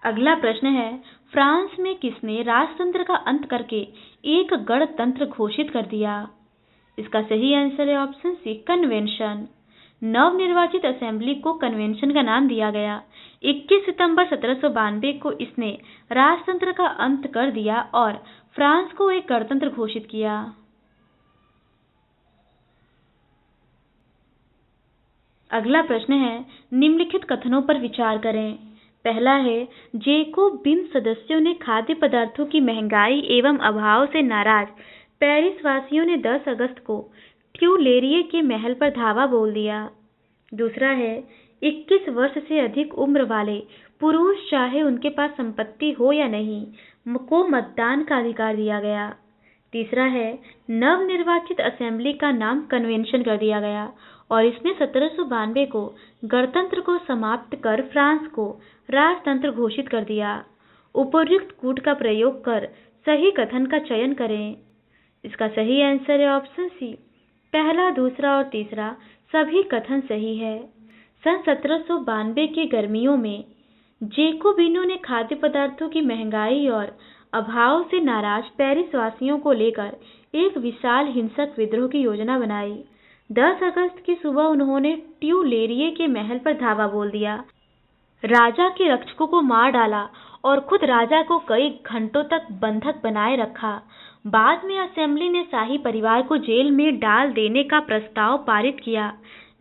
अगला प्रश्न है, फ्रांस में किसने राजतंत्र का अंत करके एक गणतंत्र घोषित कर दिया? इसका सही आंसर है ऑप्शन सी, कन्वेंशन। नवनिर्वाचित असेंबली को कन्वेंशन का नाम दिया गया। 21 सितंबर 1792 को इसने राजतंत्र का अंत कर दिया और फ्रांस को एक गणतंत्र घोषित किया। अगला प्रश्न है, निम्नलिखित कथनों पर विचार करें। पहला है, जैकोबिन सदस्यों ने खाद्य पदार्थों की महंगाई एवं अभाव से नाराज पेरिस वासियों ने 10 अगस्त को ट्यूलेरिये के महल पर धावा बोल दिया। दूसरा है, 21 वर्ष से अधिक उम्र वाले पुरुष, चाहे उनके पास संपत्ति हो या नहीं, को मतदान का अधिकार दिया गया। तीसरा है, नवनिर्वाचित असेंबली का नाम कन्वेंशन कर दिया गया और इसने 1792 को गणतंत्र को समाप्त कर फ्रांस को राजतंत्र घोषित कर दिया। उपर्युक्त कूट का प्रयोग कर सही कथन का चयन करें। इसका सही आंसर है ऑप्शन सी, पहला, दूसरा और तीसरा सभी कथन सही है। सन 1792 की गर्मियों में जेकोबिनो ने खाद्य पदार्थों की महंगाई और अभाव से नाराज पेरिस वासियों को लेकर एक विशाल हिंसक विद्रोह की योजना बनाई। 10 अगस्त की सुबह उन्होंने ट्यूलेरिये के महल पर धावा बोल दिया, राजा के रक्षकों को मार डाला और खुद राजा को कई घंटों तक बंधक बनाए रखा। बाद में असेंबली ने शाही परिवार को जेल में डाल देने का प्रस्ताव पारित किया।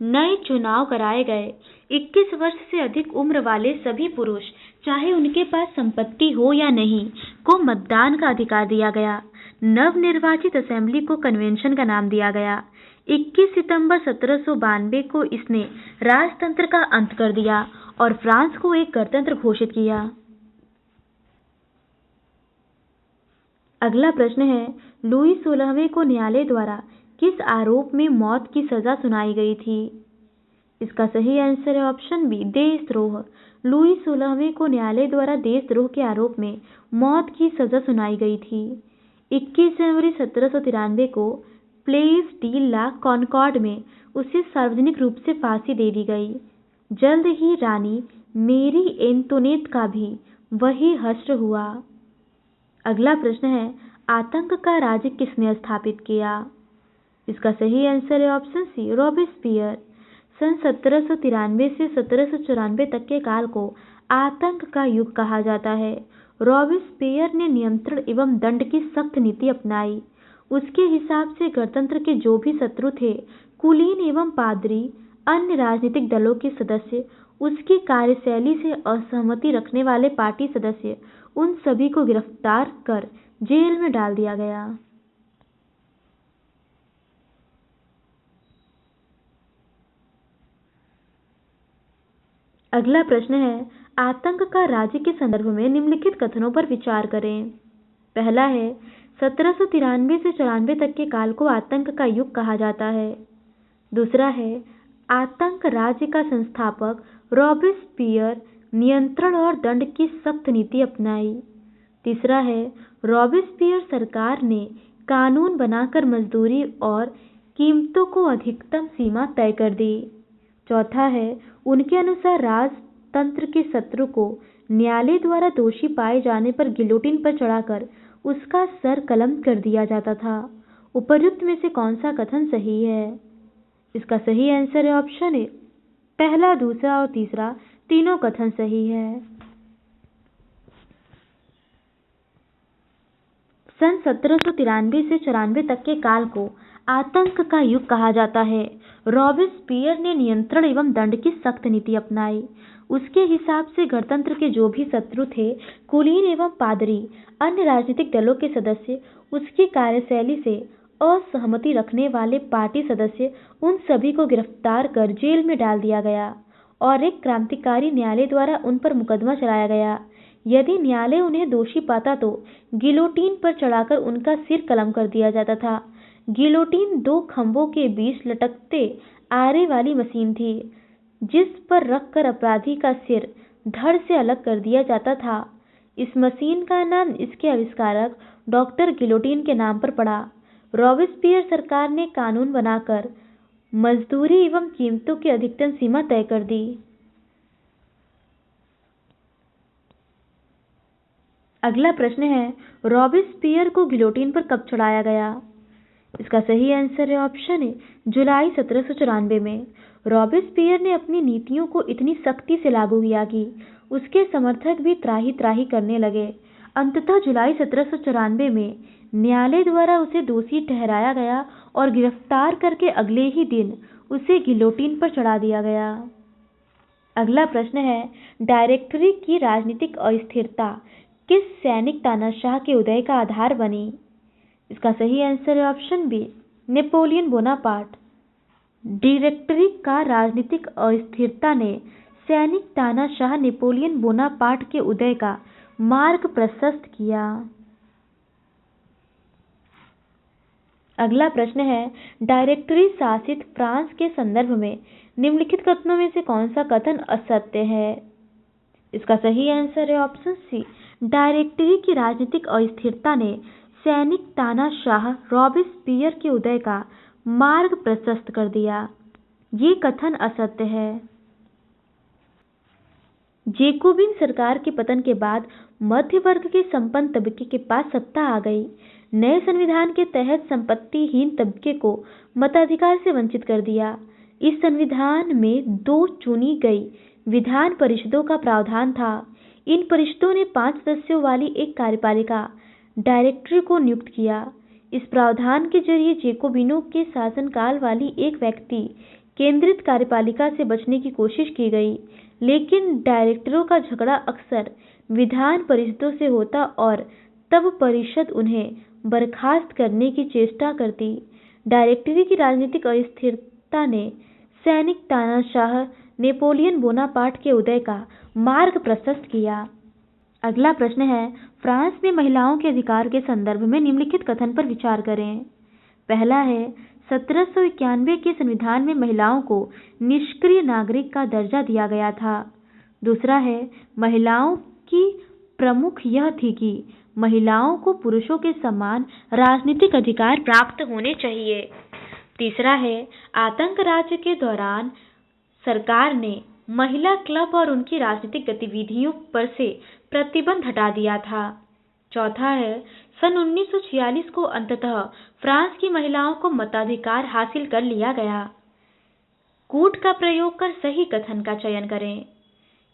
नए चुनाव कराए गए। 21 वर्ष से अधिक उम्र वाले सभी पुरुष, चाहे उनके पास संपत्ति हो या नहीं, को मतदान का अधिकार दिया गया। नवनिर्वाचित असेंबली को कन्वेंशन का नाम दिया गया। 21 सितंबर 1792 को इसने राजतंत्र का अंत कर दिया और फ्रांस को एक गणतंत्र घोषित किया। अगला प्रश्न है, लुई 16वें को न्यायालय द्वारा किस आरोप में मौत की सजा सुनाई गई थी? इसका सही आंसर है ऑप्शन बी, देशद्रोह। लुई 16वें को न्यायालय द्वारा देशद्रोह के आरोप में मौत की सजा सुनाई गई थी। 21 जनवरी 1793 को प्लेस डी ला कॉनकॉर्ड में उसे सार्वजनिक रूप से फांसी दे दी गई। जल्द ही रानी मेरी एंटोनेट का भी वही हश्र हुआ। अगला प्रश्न है, आतंक का राज्य किसने स्थापित किया? इसका सही आंसर है ऑप्शन सी, रॉबेस्पियर। सन 1793 से 1794 तक के काल को आतंक का युग कहा जाता है। रॉबेस्पियर ने नियंत्रण एवं दंड की सख्त नीति अपनाई। उसके हिसाब से गणतंत्र के जो भी शत्रु थे, कुलीन एवं पादरी, अन्य राजनीतिक दलों के सदस्य, उसकी कार्यशैली से असहमति रखने वाले पार्टी सदस्य, उन सभी को गिरफ्तार कर जेल में डाल दिया गया। अगला प्रश्न है, आतंक का राज्य के संदर्भ में निम्नलिखित कथनों पर विचार करें। पहला है, 1793 से 94 तक के काल को आतंक का युग कहा जाता है। दूसरा है, आतंक राज्य का संस्थापक रॉबेस्पियर नियंत्रण और दंड की सख्त नीति अपनाई। तीसरा है, रॉबेस्पियर सरकार ने कानून बनाकर मजदूरी और कीमतों को अधिकतम सीमा तय कर दी। चौथा है, उनके अनुसार राजतंत्र के शत्रु को न्यायालय द्वारा दोषी पाए जाने पर गिलोटिन पर चढ़ाकर उसका सर कलम कर दिया जाता था। उपर्युक्त में से कौन सा कथन सही है? इसका सही आंसर है ऑप्शन ए, पहला, दूसरा और तीसरा तीनों कथन सही है। सन 1793 से 94 तक के काल को आतंक का युग कहा जाता है। रॉबेस्पियर ने नियंत्रण एवं दंड की सख्त नीति अपनाई। उसके हिसाब से गणतंत्र के जो भी शत्रु थे, कुलीन एवं पादरी, अन्य राजनीतिक दलों के सदस्य, उसकी कार्यशैली से असहमति रखने वाले पार्टी सदस्य, उन सभी को गिरफ्तार कर जेल में डाल दिया गया और एक क्रांतिकारी न्यायालय द्वारा उन पर मुकदमा चलाया गया। यदि न्यायालय उन्हें दोषी पाता तो गिलोटिन पर चढ़ाकर उनका सिर कलम कर दिया जाता था। गिलोटिन 2 खंभों के बीच लटकते आरे वाली मशीन थी, जिस पर रखकर अपराधी का सिर धड़ से अलग कर दिया जाता था। इस मशीन का नाम इसके आविष्कारक डॉक्टर गिलोटिन के नाम पर पड़ा। रॉबेस्पियर सरकार ने कानून बनाकर मजदूरी एवं कीमतों की अधिकतम सीमा तय कर दी। अगला प्रश्न है, रॉबेस्पियर को गिलोटिन पर कब चढ़ाया गया? इसका सही आंसर है ऑप्शन ए, जुलाई 1794 में। रॉबेस्पियर ने अपनी नीतियों को इतनी सख्ती से लागू किया कि उसके समर्थक भी त्राही त्राही करने लगे। अंततः जुलाई 1794 में न्यायालय द्वारा उसे दोषी ठहराया गया और गिरफ्तार करके अगले ही दिन उसे गिलोटिन पर चढ़ा दिया गया। अगला प्रश्न है, डायरेक्टरी की राजनीतिक अस्थिरता किस सैनिक तानाशाह के उदय का आधार बनी? इसका सही आंसर है option B, Napoleon Bonaparte. Directory का राजनीतिक अस्थिरता ने सैनिक तानाशाह नेपोलियन बोनापार्ट के उदय का मार्ग प्रशस्त किया। अगला प्रश्न है, डायरेक्टरी शासित फ्रांस के संदर्भ में निम्नलिखित कथनों में से कौन सा कथन असत्य है? इसका सही आंसर है ऑप्शन सी, डायरेक्टरी की राजनीतिक अस्थिरता ने सैनिक तानाशाह रॉबेस्पियर के उदय का मार्ग प्रशस्त कर दिया। ये कथन असत्य है। जेकोबिन सरकार के पतन के बाद मध्य वर्ग के संपन्न तबके के पास सत्ता आ गई। नए संविधान के तहत संपत्तिहीन तबके को मताधिकार से वंचित कर दिया। इस संविधान में 2 चुनी गई विधान परिषदों का प्रावधान था। इन परिषदों ने 5 सदस्यों वाली एक कार्यपालिका डायरेक्टरी को नियुक्त किया। इस प्रावधान के जरिए जेकोबिनों के शासनकाल वाली एक व्यक्ति केंद्रित कार्यपालिका से बचने की कोशिश की गई, लेकिन डायरेक्टरों का झगड़ा अक्सर विधान परिषदों से होता और तब परिषद उन्हें बर्खास्त करने की चेष्टा करती। डायरेक्टरी की राजनीतिक अस्थिरता ने सैनिक तानाशाह नेपोलियन बोनापार्ट के उदय का मार्ग प्रशस्त किया। अगला प्रश्न है, फ्रांस में महिलाओं के अधिकार के संदर्भ में निम्नलिखित कथन पर विचार करें। पहला है, 1791 के संविधान में महिलाओं को निष्क्रिय नागरिक का दर्जा दिया गया था। दूसरा है, महिलाओं की प्रमुख यह थी कि महिलाओं को पुरुषों के समान राजनीतिक अधिकार प्राप्त होने चाहिए। तीसरा है, आतंक राज्य के दौरान सरकार ने महिला क्लब और उनकी राजनीतिक गतिविधियों पर से प्रतिबंध हटा दिया था। चौथा है, सन 1946 को अंततः फ्रांस की महिलाओं को मताधिकार हासिल कर लिया गया। कूट का प्रयोग कर सही कथन का चयन करें।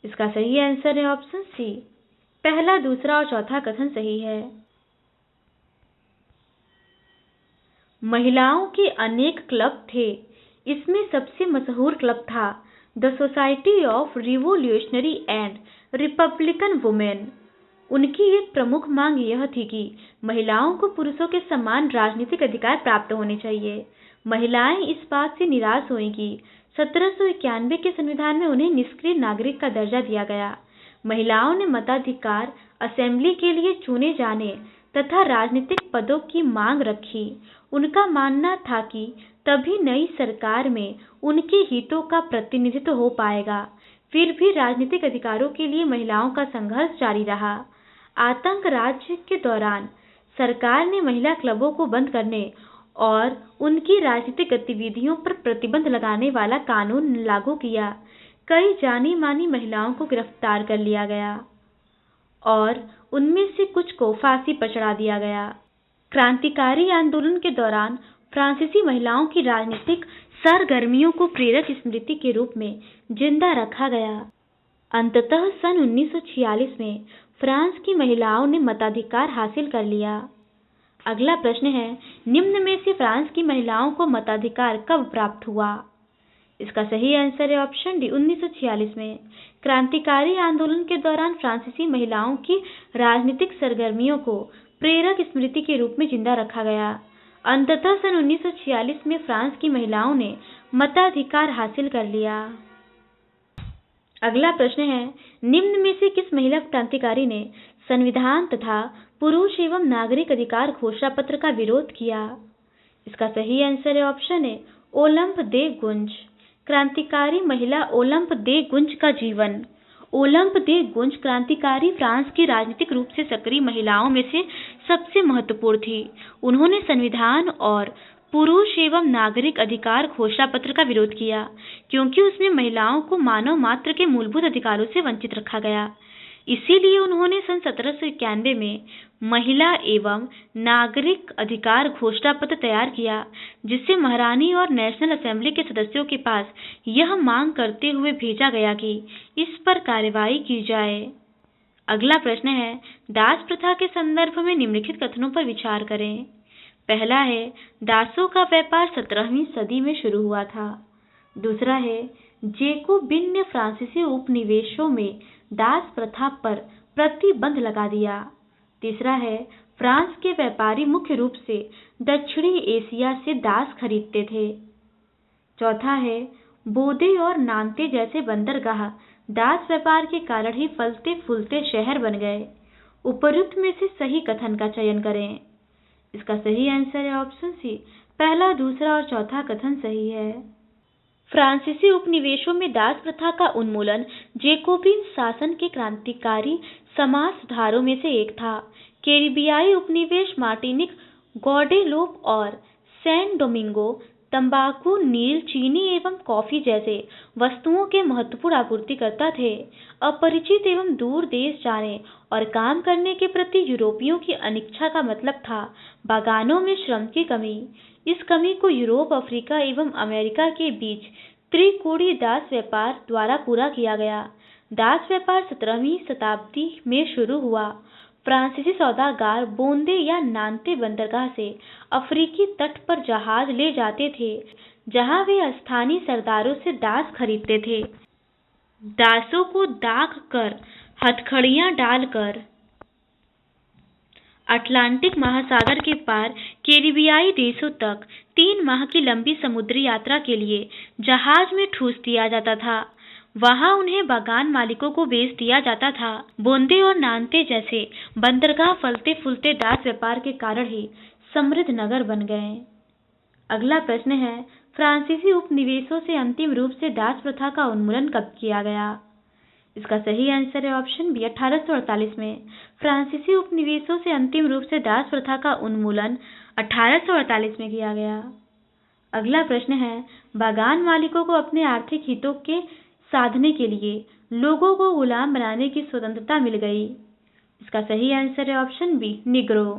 इसका सही आंसर है ऑप्शन सी। पहला, दूसरा और चौथा कथन सही है। महिलाओं के अनेक क्लब थे। इसमें सबसे मशहूर क्लब था the society of revolutionary and Republican women. उनकी एक प्रमुख मांग यह थी कि महिलाओं को पुरुषों के समान राजनीतिक अधिकार प्राप्त होने चाहिए। महिलाएं इस बात से निराश हुईं कि 1791 के संविधान में उन्हें निष्क्रिय नागरिक का दर्जा दिया गया। महिलाओं ने मताधिकार, असेंबली के लिए चुने जाने तथा राजनीतिक पदों की मांग रखी। उनका मानना था कि तभी नई सरकार में उनके हितों का प्रतिनिधित्व हो पाएगा। फिर भी राजनीतिक अधिकारों के लिए महिलाओं का संघर्ष जारी रहा। आतंक राज्य के दौरान सरकार ने महिला क्लबों को बंद करने और उनकी राजनीतिक गतिविधियों पर प्रतिबंध लगाने वाला कानून लागू किया। कई जानी मानी महिलाओं को गिरफ्तार कर लिया गया और उनमें से कुछ को फांसी पर चढ़ा दिया गया। क्रांतिकारी आंदोलन के दौरान फ्रांसीसी महिलाओं की राजनीतिक सरगर्मियों को प्रेरक स्मृति के रूप में जिंदा रखा गया। अंततः सन 1946 में फ्रांस की महिलाओं ने मताधिकार हासिल कर लिया। अगला प्रश्न है, निम्न में से फ्रांस की महिलाओं को मताधिकार कब प्राप्त हुआ? इसका सही आंसर है ऑप्शन डी, 1946 में। क्रांतिकारी आंदोलन के दौरान फ्रांसीसी महिलाओं की राजनीतिक सरगर्मियों को प्रेरक स्मृति के रूप में जिंदा रखा गया। अंततः सन 1946 में फ्रांस की महिलाओं ने मताधिकार हासिल कर लिया। अगला प्रश्न है, निम्न में से किस महिला क्रांतिकारी ने संविधान तथा पुरुष एवं नागरिक अधिकार घोषणा पत्र का विरोध किया? इसका सही आंसर है ऑप्शन ए, ओलंप दे गुंज। क्रांतिकारी महिला ओलंप दे गुंज का जीवन। ओलंप दे गुंज क्रांतिकारी फ्रांस की राजनीतिक रूप से सक्रिय महिलाओं में से सबसे महत्वपूर्ण थी। उन्होंने संविधान और पुरुष एवं नागरिक अधिकार घोषणा पत्र का विरोध किया क्योंकि उसमें महिलाओं को मानव मात्र के मूलभूत अधिकारों से वंचित रखा गया। इसीलिए उन्होंने सन 1791 में महिला एवं नागरिक अधिकार घोषणा पत्र तैयार किया, जिसे महारानी और नेशनल असेंबली के सदस्यों के पास यह मांग करते हुए भेजा गया कि इस पर कार्रवाई की जाए। अगला प्रश्न है, दास प्रथा के संदर्भ में निम्नलिखित कथनों पर विचार करें। पहला है, दासों का व्यापार 17वीं सदी में शुरू हुआ था। दूसरा है, जेकोबिन ने फ्रांसीसी उपनिवेशों में दास प्रथा पर प्रतिबंध लगा दिया। तीसरा है, फ्रांस के व्यापारी मुख्य रूप से दक्षिणी एशिया से दास खरीदते थे। चौथा है, बोदे और नान्ते जैसे बंदरगाह दास व्यापार के कारण ही फलते फूलते शहर बन गए। उपर्युक्त में से सही कथन का चयन करें। इसका सही आंसर है ऑप्शन सी, पहला, दूसरा और चौथा कथन सही है। फ्रांसीसी उपनिवेशों में दास प्रथा का उन्मूलन जेकोबिन शासन के क्रांतिकारी समाज सुधारों में से एक था। कैरिबियाई उपनिवेश मार्टिनिक, गौडेलोप और सैन डोमिंगो तंबाकू, नील, चीनी एवं कॉफी जैसे वस्तुओं के महत्वपूर्ण आपूर्तिकर्ता थे। अपरिचित एवं दूर देश जाने और काम करने के प्रति यूरोपियों की अनिच्छा का मतलब था बागानों में श्रम की कमी। इस कमी को यूरोप, अफ्रीका एवं अमेरिका के बीच त्रिकोणीय दास व्यापार द्वारा पूरा किया गया। दास व्यापार 17वीं शताब्दी में शुरू हुआ। फ्रांसीसी सौदागर बोंदे या नान्ते बंदरगाह से अफ्रीकी तट पर जहाज ले जाते थे, जहां वे स्थानीय सरदारों से दास खरीदते थे। दासों को दाग कर, हथकड़ियां डालकर अटलांटिक महासागर के पार कैरिबियाई देशों तक 3 माह की लंबी समुद्री यात्रा के लिए जहाज में ठूस दिया जाता था। वहां उन्हें बागान मालिकों को बेच दिया जाता था। बोंदे और नान्ते जैसे बंदरगाह फलते फूलते दास व्यापार के कारण ही समृद्ध नगर बन गए। अगला प्रश्न है, फ्रांसीसी उपनिवेशों से अंतिम रूप से दास प्रथा का उन्मूलन कब किया गया? इसका सही आंसर है ऑप्शन बी 1848 में। फ्रांसीसी उपनिवेशों से अंतिम रूप से दास प्रथा का उन्मूलन 1848 में किया गया। अगला प्रश्न है, बागान मालिकों को अपने आर्थिक हितों के साधने के लिए लोगों को गुलाम बनाने की स्वतंत्रता मिल गई। इसका सही आंसर है ऑप्शन बी निग्रो।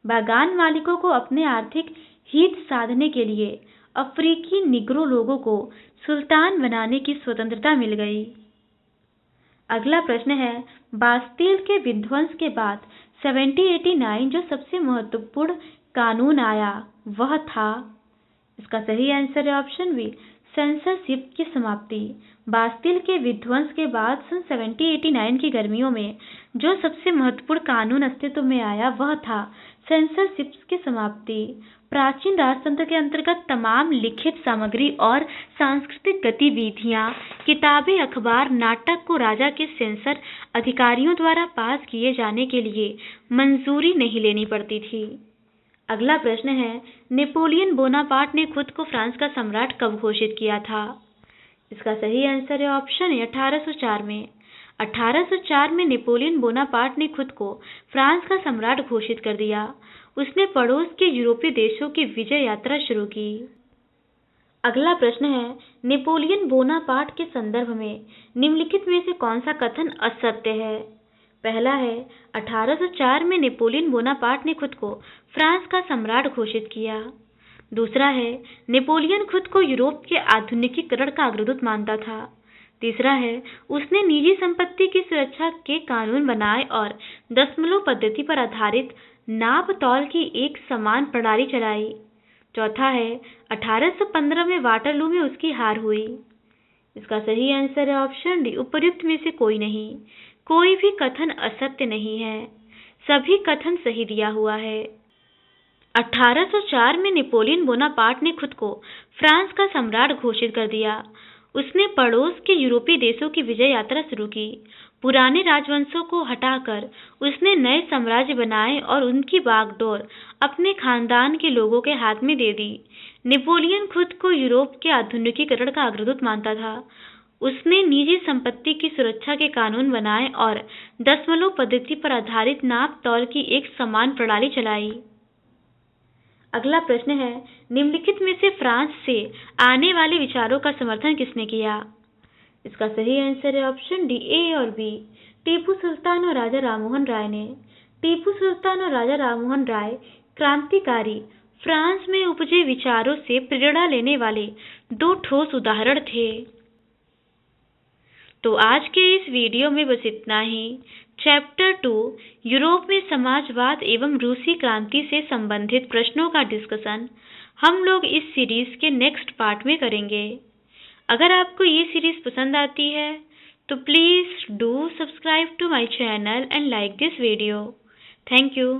बागान मालिकों को अपने आर्थिक हित साधने के लिए अफ्रीकी निग्रो लोगों को सुल्तान बनाने की स्वतंत्रता मिल गई। अगला प्रश्न है, बास्तील के विध्वंस के बाद 1789 जो सबसे महत्वपूर्ण कानून आया वह था। इसका सही आंसर है ऑप्शन बी सेंसरशिप की समाप्ति। बास्तील के विध्वंस के बाद सन 1789 की गर्मियों में जो सबसे महत्वपूर्ण कानून अस्तित्व में आया वह था सेंसरशिप की समाप्ति। प्राचीन राजतंत्र के अंतर्गत तमाम लिखित सामग्री और सांस्कृतिक गतिविधियां, किताबें, अखबार, नाटक को राजा के सेंसर अधिकारियों द्वारा पास किए जाने के लिए मंजूरी नहीं लेनी पड़ती थी। अगला प्रश्न है, नेपोलियन बोनापार्ट ने खुद को फ्रांस का सम्राट कब घोषित किया था? इसका सही आंसर है ऑप्शन ए 1804 में। 1804 में नेपोलियन बोनापार्ट ने खुद को फ्रांस का सम्राट घोषित कर दिया। उसने पड़ोस के यूरोपीय देशों की विजय यात्रा शुरू की। अगला प्रश्न है, नेपोलियन बोनापार्ट के संदर्भ में निम्नलिखित में से कौन सा कथन असत्य है? पहला है, 1804 में नेपोलियन बोनापार्ट ने खुद को फ्रांस का सम्राट घोषित किया। दूसरा है, नेपोलियन खुद को यूरोप के आधुनिकीकरण का अग्रदूत मानता था। तीसरा है, उसने निजी संपत्ति की सुरक्षा के कानून बनाए और दशमलव पद्धति पर आधारित नाप तौल की एक समान प्रणाली चलाई। चौथा है, 1815 में वाटरलू में उसकी हार हुई। इसका सही आंसर है ऑप्शन डी उपर्युक्त में से कोई नहीं। कोई भी कथन असत्य नहीं है, सभी कथन सही दिया हुआ है। 1804 में नेपोलियन बोनापार्ट ने खुद को फ्रांस का सम्राट घोषित कर दिया। उसने पड़ोस के यूरोपीय देशों की विजय यात्रा शुरू की। पुराने राजवंशों को हटाकर उसने नए साम्राज्य बनाए और उनकी बागडोर अपने खानदान के लोगों के हाथ में दे दी। नेपोलियन खुद को यूरोप के आधुनिकीकरण का अग्रदूत मानता था। उसने निजी संपत्ति की सुरक्षा के कानून बनाए और दशमलव पद्धति पर आधारित नाप तौल की एक समान प्रणाली चलाई। अगला प्रश्न है, निम्नलिखित में से फ्रांस से आने वाले विचारों का समर्थन किसने किया? इसका सही आंसर है ऑप्शन डी ए और बी। टीपू सुल्तान और राजा राममोहन राय ने। टीपू सुल्तान और राजा राममोहन राय क्रांतिकारी फ्रांस में उपजे विचारों से प्रेरणा लेने वाले 2 ठोस उदाहरण थे। तो आज के इस वीडियो में बस इतना ही। चैप्टर 2 यूरोप में समाजवाद एवं रूसी क्रांति से संबंधित प्रश्नों का डिस्कशन हम लोग इस सीरीज के नेक्स्ट पार्ट में करेंगे। अगर आपको ये सीरीज पसंद आती है तो please do subscribe to my channel and like this video. Thank you.